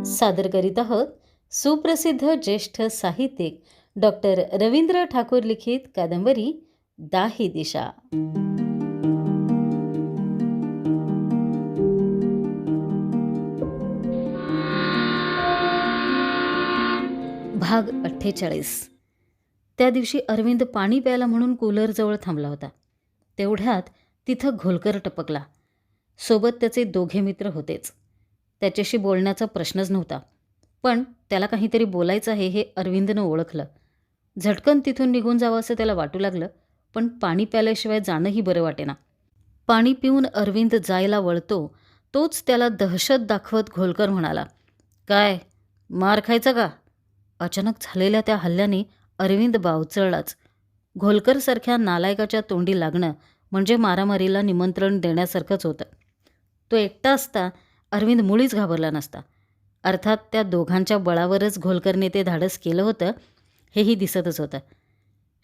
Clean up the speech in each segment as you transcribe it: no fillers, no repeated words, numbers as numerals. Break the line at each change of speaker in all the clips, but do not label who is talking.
सादर करीत आहोत सुप्रसिद्ध ज्येष्ठ साहित्यिक डॉक्टर रवींद्र ठाकूर लिखित कादंबरी दाही दिशा. भाग 48. त्या दिवशी अरविंद पाणी प्यायला म्हणून कूलरजवळ थांबला होता. तेवढ्यात तिथं घोलकर टपकला. सोबत त्याचे दोघे मित्र होतेच. त्याच्याशी बोलण्याचा प्रश्नच नव्हता, पण त्याला काहीतरी बोलायचं आहे हे अरविंदनं ओळखलं. झटकन तिथून निघून जावं असं त्याला वाटू लागलं, पण पाणी प्यायल्याशिवाय जाणंही बरं वाटेना. पाणी पिऊन अरविंद जायला वळतो तोच त्याला दहशत दाखवत घोलकर म्हणाला, काय मार खायचा का? अचानक झालेल्या त्या हल्ल्याने अरविंद बावचळलाच. घोलकरसारख्या नालायकाच्या तोंडी लागणं म्हणजे मारामारीला निमंत्रण देण्यासारखंच होतं. तो एकटा असता अरविंद मुळीच घाबरला नसता. अर्थात त्या दोघांच्या बळावरच घोलकरने ते धाडस केलं होतं हेही दिसतच होतं.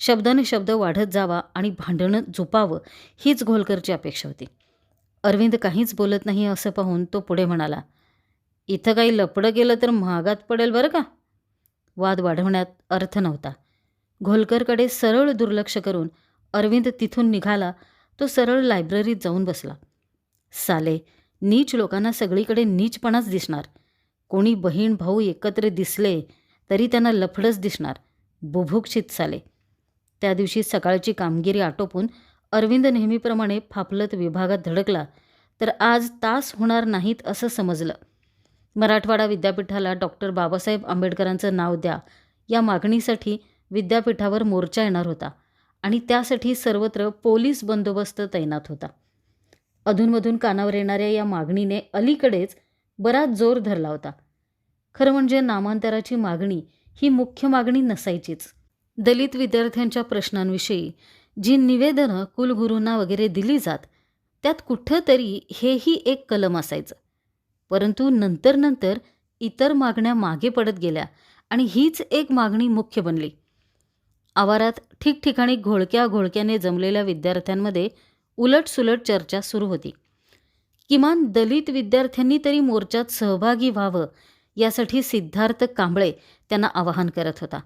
शब्दाने शब्द वाढत जावा आणि भांडणं झुपावं हीच घोलकरची अपेक्षा होती. अरविंद काहीच बोलत नाही असं पाहून तो पुढे म्हणाला, इथं काही लपडं केलं तर महागात पडेल बरं का? वाद वाढवण्यात अर्थ नव्हता. घोलकरकडे सरळ दुर्लक्ष करून अरविंद तिथून निघाला. तो सरळ लायब्ररीत जाऊन बसला. साले, नीच लोकांना सगळीकडे नीचपणाच दिसणार. कोणी बहीण भाऊ एकत्र दिसले तरी त्यांना लफडच दिसणार. बुभुक्षित साले. त्या दिवशी सकाळची कामगिरी आटोपून अरविंद नेहमीप्रमाणे फापलत विभागात धडकला तर आज तास होणार नाहीत असं समजलं. मराठवाडा विद्यापीठाला डॉक्टर बाबासाहेब आंबेडकरांचं नाव द्या या मागणीसाठी विद्यापीठावर मोर्चा येणार होता आणि त्यासाठी सर्वत्र पोलीस बंदोबस्त तैनात होता. अधूनमधून कानावर येणाऱ्या या मागणीने अलीकडेच बराच जोर धरला होता. खरं म्हणजे नामांतराची मागणी ही मुख्य मागणी नसायचीच. दलित विद्यार्थ्यांच्या प्रश्नांविषयी जी निवेदनं कुलगुरूंना वगैरे दिली जात त्यात कुठं तरी हेही एक कलम असायचं. परंतु नंतर इतर मागण्या मागे पडत गेल्या आणि हीच एक मागणी मुख्य बनली. आवारात ठिकठिकाणी घोळक्याने जमलेल्या विद्यार्थ्यांमध्ये उलटसुलट चर्चा सुरू होती. किमान दलित विद्यार्थ्यांनी तरी मोर्चात सहभागी व्हावं यासाठी सिद्धार्थ कांबळे त्यांना आवाहन करत होता.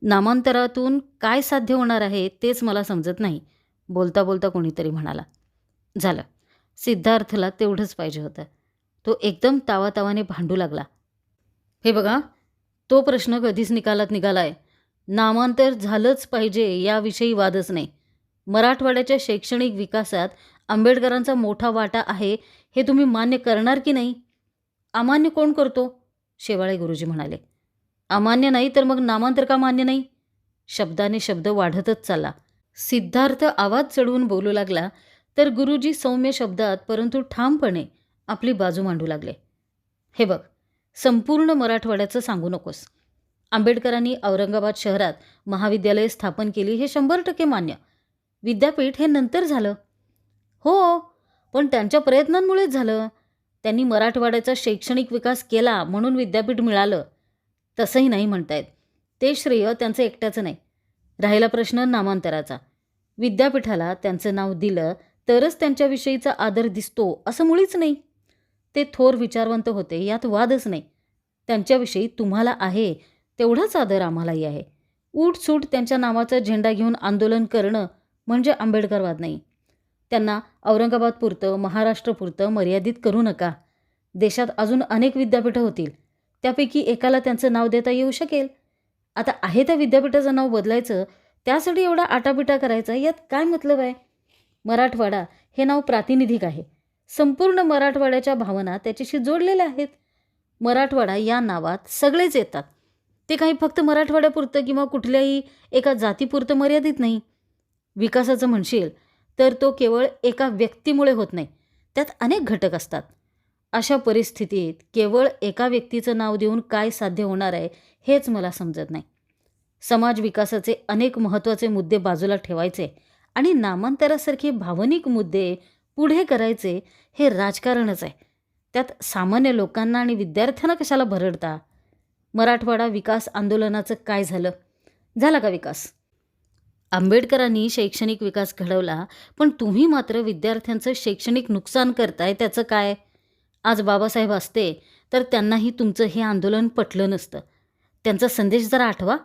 नामांतरातून काय साध्य होणार आहे तेच मला समजत नाही, बोलता बोलता कोणीतरी म्हणाला. झालं, सिद्धार्थला तेवढंच पाहिजे होतं. तो एकदम तावातावाने भांडू लागला. हे बघा, तो प्रश्न कधीच निकालात निघालाय. नामांतर झालंच पाहिजे याविषयी वादच नाही. मराठवाड्याच्या शैक्षणिक विकासात आंबेडकरांचा मोठा वाटा आहे हे तुम्ही मान्य करणार की नाही? अमान्य कोण करतो? शेवाळे गुरुजी म्हणाले. अमान्य नाही तर मग नामांतर का मान्य नाही? शब्दाने शब्द वाढतच चालला. सिद्धार्थ आवाज चढवून बोलू लागला तर गुरुजी सौम्य शब्दात परंतु ठामपणे आपली बाजू मांडू लागले. हे बघ, संपूर्ण मराठवाड्याचं सांगू नकोस. आंबेडकरांनी औरंगाबाद शहरात महाविद्यालय स्थापन केली हे 100% मान्य. विद्यापीठ हे नंतर झालं. हो, पण त्यांच्या प्रयत्नांमुळेच झालं. त्यांनी मराठवाड्याचा शैक्षणिक विकास केला म्हणून विद्यापीठ मिळालं तसंही नाही म्हणतायत. ते श्रेय त्यांचं एकट्याचं नाही. राहिला प्रश्न नामांतराचा. विद्यापीठाला त्यांचं नाव दिलं तरच त्यांच्याविषयीचा आदर दिसतो असं मुळीच नाही. ते थोर विचारवंत होते, यात वादच नाही. त्यांच्याविषयी तुम्हाला आहे तेवढाच आदर आम्हालाही आहे. उठसूट त्यांच्या नावाचा झेंडा घेऊन आंदोलन करणं म्हणजे आंबेडकरवाद नाही. त्यांना औरंगाबादपुरतं महाराष्ट्रपुरतं मर्यादित करू नका. देशात अजून अनेक विद्यापीठं होतील. त्यापैकी एकाला त्यांचं नाव देता येऊ शकेल. आता आहे त्या विद्यापीठाचं नाव बदलायचं, त्यासाठी एवढा आटापिटा करायचा, यात काय मतलब आहे? मराठवाडा हे नाव प्रातिनिधिक आहे. संपूर्ण मराठवाड्याच्या भावना त्याच्याशी जोडलेल्या आहेत. मराठवाडा या नावात सगळेच येतात. ते काही फक्त मराठवाड्यापुरतं किंवा कुठल्याही एका जातीपुरतं मर्यादित नाही. विकासाचं म्हणशील तर तो केवळ एका व्यक्तीमुळे होत नाही, त्यात अनेक घटक असतात. अशा परिस्थितीत केवळ एका व्यक्तीचं नाव देऊन काय साध्य होणार आहे हेच मला समजत नाही. समाज विकासाचे अनेक महत्त्वाचे मुद्दे बाजूला ठेवायचे आणि नामांतरासारखे भावनिक मुद्दे पुढे करायचे हे राजकारणच आहे. त्यात सामान्य लोकांना आणि विद्यार्थ्यांना कशाला भरडता? मराठवाडा विकास आंदोलनाचं काय झालं? झाला का विकास? आंबेडकरांनी शैक्षणिक विकास घडवला, पण तुम्ही मात्र विद्यार्थ्यांचं शैक्षणिक नुकसान करताय, त्याचं काय? आज बाबासाहेब असते तर त्यांनाही तुमचं हे आंदोलन पटलं नसतं. त्यांचा संदेश जरा आठवा.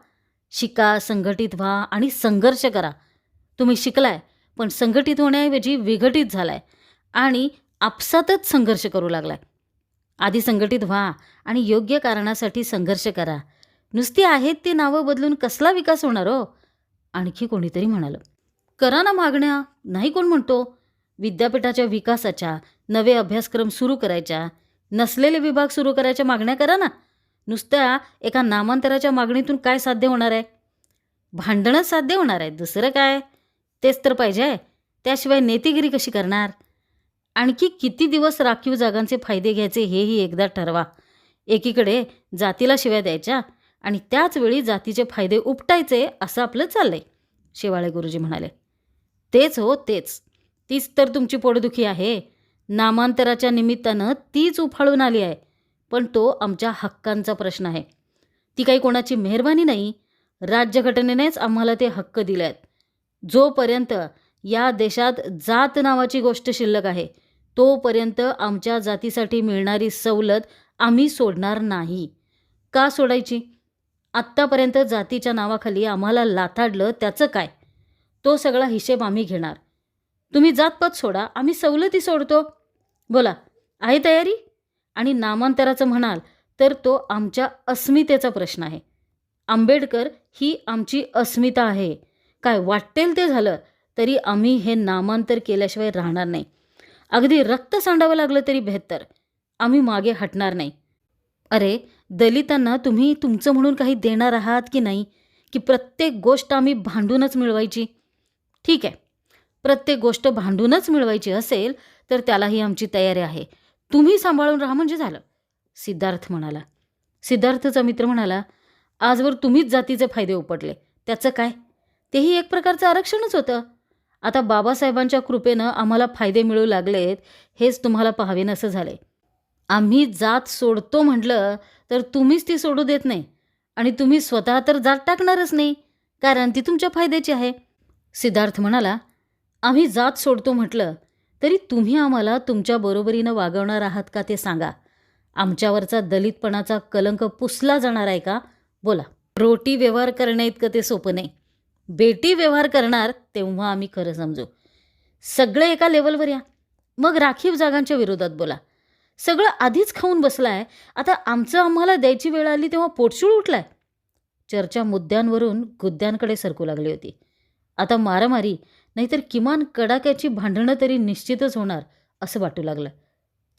शिका, संघटित व्हा आणि संघर्ष करा. तुम्ही शिकलाय, पण संघटित होण्याऐवजी विघटित झालाय आणि आपसातच संघर्ष करू लागलाय. आधी संघटित व्हा आणि योग्य कारणासाठी संघर्ष करा. नुसती आहेत ती नावं बदलून कसला विकास होणार हो? आणखी कोणीतरी म्हणालं. करा ना मागण्या, नाही कोण म्हणतो. विद्यापीठाच्या विकासाच्या, नवे अभ्यासक्रम सुरू करायच्या, नसलेले विभाग सुरू करायच्या मागण्या करा ना. नुसत्या एका नामांतराच्या मागणीतून काय साध्य होणार आहे? भांडणच साध्य होणार आहे, दुसरं काय? तेच तर पाहिजे. त्याशिवाय नेतेगिरी कशी करणार? आणखी किती दिवस राखीव जागांचे फायदे घ्यायचे हेही एकदा ठरवा. एकीकडे जातीला शिव्या द्यायच्या आणि त्याच वेळी जातीचे फायदे उपटायचे असं आपलं चाललंय, शेवाळे गुरुजी म्हणाले. तेच हो तेच. तीच तर तुमची पोटदुखी आहे. नामांतराच्या निमित्तानं तीच उफाळून आली आहे. पण तो आमच्या हक्कांचा प्रश्न आहे. ती काही कोणाची मेहरबानी नाही. राज्यघटनेनेच आम्हाला ते हक्क दिले आहेत. जोपर्यंत या देशात जात नावाची गोष्ट शिल्लक आहे तोपर्यंत आमच्या जातीसाठी मिळणारी सवलत आम्ही सोडणार नाही. का सोडायची? आत्तापर्यंत जातीच्या नावाखाली आम्हाला लाथाडलं त्याचं काय? तो सगळा हिशेब आम्ही घेणार. तुम्ही जातपात सोडा, आम्ही सवलती सोडतो. बोला, आहे तयारी? आणि नामांतराचं म्हणाल तर तो आमच्या अस्मितेचा प्रश्न आहे. आंबेडकर ही आमची अस्मिता आहे. काय वाटेल ते झालं तरी आम्ही हे नामांतर केल्याशिवाय राहणार नाही. अगदी रक्त सांडावं लागलं तरी बेहत्तर. आम्ही मागे हटणार नाही. अरे, दलितांना तुम्ही तुमचं म्हणून काही देणार आहात की नाही? की प्रत्येक गोष्ट आम्ही भांडूनच मिळवायची? ठीक आहे, प्रत्येक गोष्ट भांडूनच मिळवायची असेल तर त्यालाही आमची तयारी आहे. तुम्ही सांभाळून राहा म्हणजे झालं, सिद्धार्थ म्हणाला. सिद्धार्थचा मित्र म्हणाला, आजवर तुम्हीच जातीचे फायदे उपटले, त्याचं काय? तेही एक प्रकारचं आरक्षणच होतं. आता बाबासाहेबांच्या कृपेनं आम्हाला फायदे मिळू लागलेत, हेच तुम्हाला पाहावेनसं झाले. आम्ही जात सोडतो म्हटलं तर तुम्हीच ती सोडू देत नाही आणि तुम्ही स्वतः तर जात टाकणारच नाही, कारण ती तुमच्या फायद्याची आहे. सिद्धार्थ म्हणाला, आम्ही जात सोडतो म्हटलं तरी तुम्ही आम्हाला तुमच्या बरोबरीनं वागवणार आहात का ते सांगा. आमच्यावरचा दलितपणाचा कलंक पुसला जाणार आहे का? बोला. रोटी व्यवहार करण्याइतकं ते सोपं नाही. बेटी व्यवहार करणार तेव्हा आम्ही खरं समजू. सगळे एका लेवलवर या, मग राखीव जागांच्या विरोधात बोला. सगळं आधीच खाऊन बसलाय, आता आमचं आम्हाला द्यायची वेळ आली तेव्हा पोटशूळ उठलाय. चर्चा मुद्द्यांवरून गुद्द्यांकडे सरकू लागली होती. आता मारामारी नाहीतर किमान कडाक्याची भांडणं तरी निश्चितच होणार असं वाटू लागलं.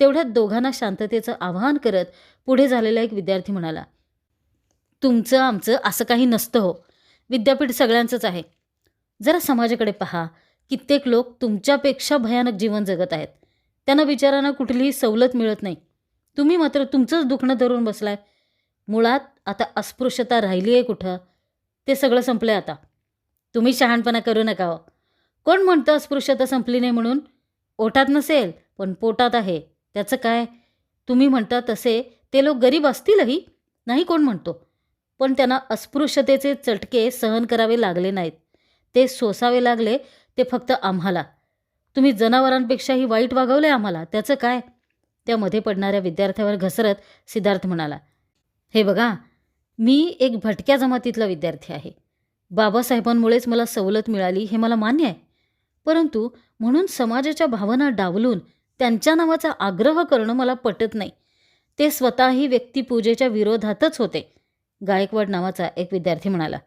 तेवढ्यात दोघांना शांततेचं आवाहन करत पुढे झालेला एक विद्यार्थी म्हणाला, तुमचं आमचं असं काही नसतं हो. विद्यापीठ सगळ्यांचंच आहे. जरा समाजाकडे पहा. कित्येक लोक तुमच्यापेक्षा भयानक जीवन जगत आहेत. त्यांना विचारांना कुठलीही सवलत मिळत नाही. तुम्ही मात्र तुमचंच दुखणं धरून बसलाय. मुळात आता अस्पृश्यता राहिली आहे कुठं? ते सगळं संपलंय आता. तुम्ही शहाणपणा करू नका हो. कोण म्हणतं अस्पृश्यता संपली नाही म्हणून? ओठात नसेल पण पोटात आहे, त्याचं काय? तुम्ही म्हणता तसे ते लोक गरीब असतीलही, नाही कोण म्हणतो, पण त्यांना अस्पृश्यतेचे चटके सहन करावे लागले नाहीत. ते सोसावे लागले ते फक्त आम्हाला. तुम्ही जनावरांपेक्षाही वाईट वागवले आम्हाला, त्याचं काय? त्यामध्ये पडणाऱ्या विद्यार्थ्यावर घसरत सिद्धार्थ म्हणाला, हे बघा, मी एक भटक्या जमातीतला विद्यार्थी आहे. बाबासाहेबांमुळेच मला सवलत मिळाली हे मला मान्य आहे. परंतु म्हणून समाजाच्या भावना डावलून त्यांच्या नावाचा आग्रह करणं मला पटत नाही. ते स्वतःही व्यक्तिपूजेच्या विरोधातच होते. गायकवाड नावाचा एक विद्यार्थी म्हणाला,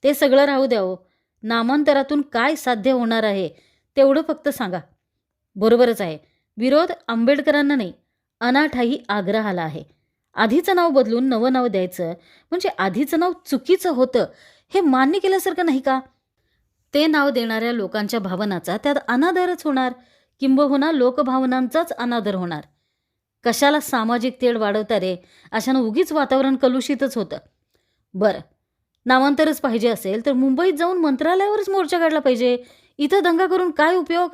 ते सगळं राहू द्या हो. नामांतरातून काय साध्य होणार आहे तेवढं फक्त सांगा. बरोबरच आहे, विरोध आंबेडकरांना नाही, अनाठाई आग्रहाला आहे. आधीचं नाव बदलून नवं नाव द्यायचं म्हणजे आधीचं नाव चुकीचं होतं हे मान्य केल्यासारखं नाही का? ते नाव देणाऱ्या लोकांच्या भावनाचा त्यात अनादरच होणार, किंबहुना लोकभावनांचाच अनादर होणार. कशाला सामाजिक तेढ वाढवता रे? अशानं उगीच वातावरण कलुषितच होतं. बरं, नामांतरच पाहिजे असेल तर मुंबईत जाऊन मंत्रालयावरच मोर्चा काढला पाहिजे. इथं दंगा करून काय उपयोग?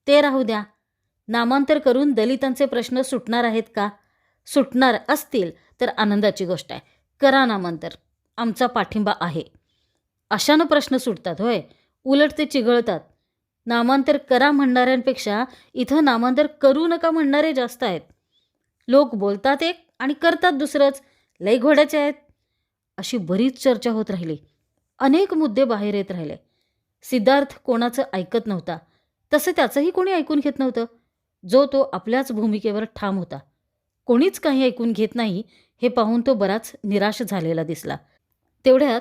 ते राहू द्या. नामांतर करून दलितांचे प्रश्न सुटणार आहेत का? सुटणार असतील तर आनंदाची गोष्ट आहे. करा नामांतर, आमचा पाठिंबा आहे. अशानं प्रश्न सुटतात होय? उलट ते चिघळतात. नामांतर करा म्हणणाऱ्यांपेक्षा इथं नामांतर करू नका म्हणणारे जास्त आहेत. लोक बोलतात एक आणि करतात दुसरंच, लय घोड्याचे आहेत. अशी बरीच चर्चा होत राहिली. अनेक मुद्दे बाहेर येत राहिले. सिद्धार्थ कोणाचं ऐकत नव्हता, तसं त्याचंही कोणी ऐकून घेत नव्हतं. जो तो आपल्याच भूमिकेवर ठाम होता. कोणीच काही ऐकून घेत नाही हे पाहून तो बराच निराश झालेला दिसला. तेवढ्यात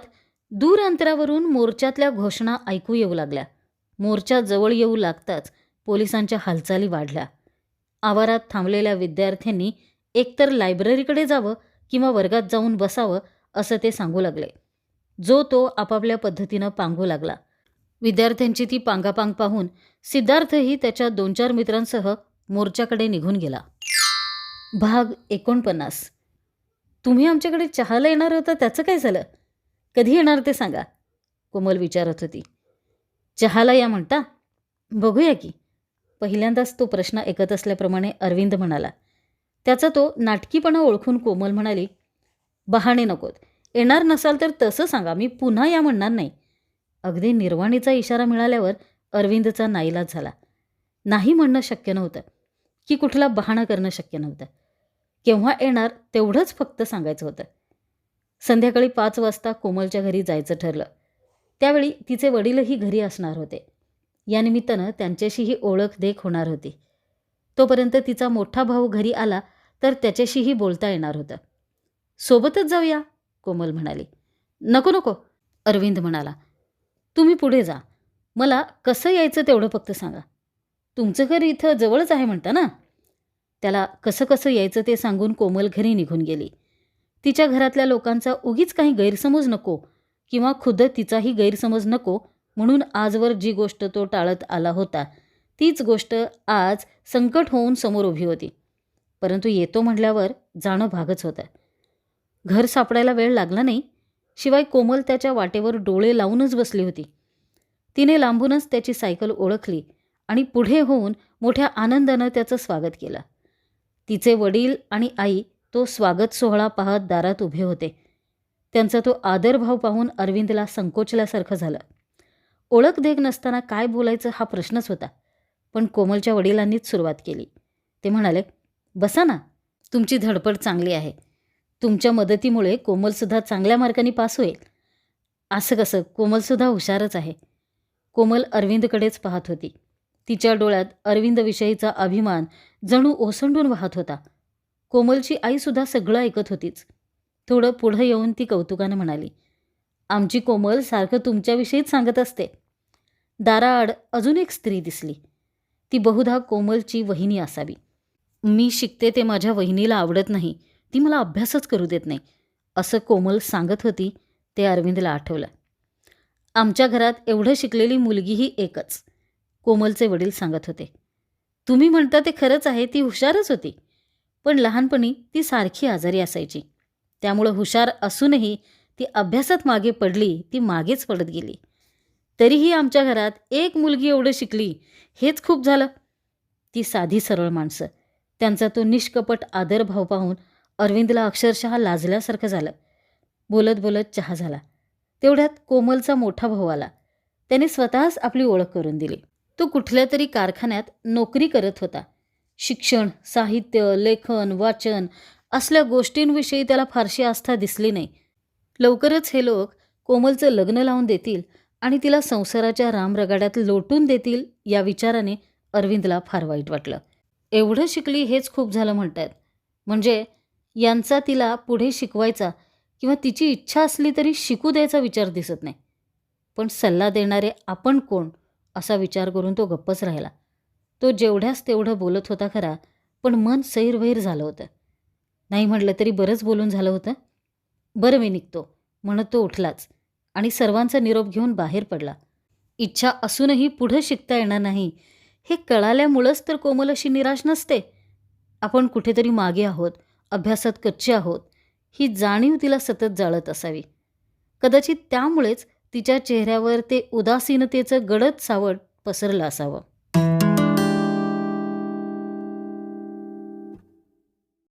दूर अंतरावरून मोर्चातल्या घोषणा ऐकू येऊ लागल्या. मोर्चा जवळ येऊ लागताच पोलिसांच्या हालचाली वाढल्या. आवारात थांबलेल्या विद्यार्थ्यांनी एकतर लायब्ररीकडे जावं किंवा वर्गात जाऊन बसावं असं ते सांगू लागले. जो तो आपापल्या पद्धतीनं पांगू लागला. विद्यार्थ्यांची ती पांगापांग पाहून सिद्धार्थही त्याच्या 2-4 मित्रांसह मोर्चाकडे निघून गेला. भाग 49. तुम्ही आमच्याकडे चहाला येणार होता त्याचं काय झालं? कधी येणार ते सांगा, कोमल विचारत होती. चहाला या म्हणता? बघूया की, पहिल्यांदाच तो प्रश्न ऐकत असल्याप्रमाणे अरविंद म्हणाला. त्याचा तो नाटकीपणा ओळखून कोमल म्हणाली, बहाणे नकोत, येणार नसाल तर तसं सांगा, मी पुन्हा या म्हणणार नाही. अगदी निर्वाणीचा इशारा मिळाल्यावर अरविंदचा नाईलाज झाला. नाही म्हणणं शक्य नव्हतं की कुठला बहाणा करणं शक्य नव्हतं. केव्हा येणार तेवढंच फक्त सांगायचं होतं. संध्याकाळी 5 वाजता कोमलच्या घरी जायचं ठरलं. त्यावेळी तिचे वडीलही घरी असणार होते. या निमित्तानं त्यांच्याशीही ओळख देख होणार होती. तोपर्यंत तिचा मोठा भाऊ घरी आला तर त्याच्याशीही बोलता येणार होतं. सोबतच जाऊया, कोमल म्हणाली. नको नको, अरविंद म्हणाला. तुम्ही पुढे जा, मला कसं यायचं तेवढं फक्त सांगा. तुमचं घर इथं जवळच आहे म्हणता ना? त्याला कसं कसं यायचं ते सांगून कोमल घरी निघून गेली. तिच्या घरातल्या लोकांचा उगीच काही गैरसमज नको किंवा खुद्द तिचाही गैरसमज नको म्हणून आजवर जी गोष्ट तो टाळत आला होता तीच गोष्ट आज संकट होऊन समोर उभी होती. परंतु येतो म्हटल्यावर जाणं भागच होतं. घर सापडायला वेळ लागला नाही. शिवाय कोमल त्याच्या वाटेवर डोळे लावूनच बसली होती. तिने लांबूनच त्याची सायकल ओळखली आणि पुढे होऊन मोठ्या आनंदानं त्याचं स्वागत केलं. तिचे वडील आणि आई तो स्वागत सोहळा पाहत दारात उभे होते. त्यांचा तो आदरभाव पाहून अरविंदला संकोचल्यासारखं झालं. ओळख देख नसताना काय बोलायचं हा प्रश्नच होता. पण कोमलच्या वडिलांनीच सुरुवात केली. ते म्हणाले, बसा ना, तुमची धडपड चांगली आहे. तुमच्या मदतीमुळे कोमलसुद्धा चांगल्या मार्कांनी पास होईल. असं कसं, कोमलसुद्धा हुशारच आहे. कोमल अरविंदकडेच पाहत होती. तिच्या डोळ्यात अरविंदविषयीचा अभिमान जणू ओसंडून वाहत होता. कोमलची आईसुद्धा सगळं ऐकत होतीच. थोडं पुढं येऊन ती कौतुकानं म्हणाली, आमची कोमल सारखं तुमच्याविषयीच सांगत असते. दाराआड अजून एक स्त्री दिसली. ती बहुधा कोमलची वहिनी असावी. मी शिकते ते माझ्या वहिनीला आवडत नाही, ती मला अभ्यासच करू देत नाही, असं कोमल सांगत होती ते अरविंदला आठवलं. आमच्या घरात एवढं शिकलेली मुलगीही एकच, कोमलचे वडील सांगत होते. तुम्ही म्हणता ते खरंच आहे, ती हुशारच होती. पण लहानपणी ती सारखी आजारी असायची. त्यामुळं हुशार असूनही ती अभ्यासात मागे पडली, ती मागेच पडत गेली. तरीही आमच्या घरात एक मुलगी एवढं शिकली, हेच खूप झालं. ती साधी सरळ माणसं. त्यांचा तो निष्कपट आदरभाव पाहून अरविंदला अक्षरशः लाजल्यासारखं झालं. बोलत बोलत चहा झाला. तेवढ्यात कोमलचा मोठा भाऊ आला. त्याने स्वतःच आपली ओळख करून दिली. तो कुठल्या तरी कारखान्यात नोकरी करत होता. शिक्षण, साहित्य, लेखन, वाचन असल्या गोष्टींविषयी त्याला फारशी आस्था दिसली नाही. लवकरच हे लोक कोमलचं लग्न लावून देतील आणि तिला संसाराच्या रामरगाड्यात लोटून देतील या विचाराने अरविंदला फार वाईट वाटलं. एवढं शिकली हेच खूप झालं म्हणतात. म्हणजे यांचा तिला पुढे शिकवायचा किंवा तिची इच्छा असली तरी शिकू द्यायचा विचार दिसत नाही. पण सल्ला देणारे आपण कोण असा विचार करून तो गप्पच राहिला. तो जेवढ्याच तेवढं बोलत होता खरा, पण मन सैरवैर झालं होतं. नाही म्हटलं तरी बरंच बोलून झालं होतं. बरं मी निघतो म्हणत तो उठलाच आणि सर्वांचा निरोप घेऊन बाहेर पडला. इच्छा असूनही पुढं शिकता येणार नाही हे कळाल्यामुळंच तर कोमल अशी निराश नसते. आपण कुठेतरी मागे आहोत, अभ्यासात कच्चे आहोत ही जाणीव तिला सतत जाळत असावी. कदाचित त्यामुळेच तिच्या चेहऱ्यावर ते उदासीनतेचं गडद सावट पसरलं असावं.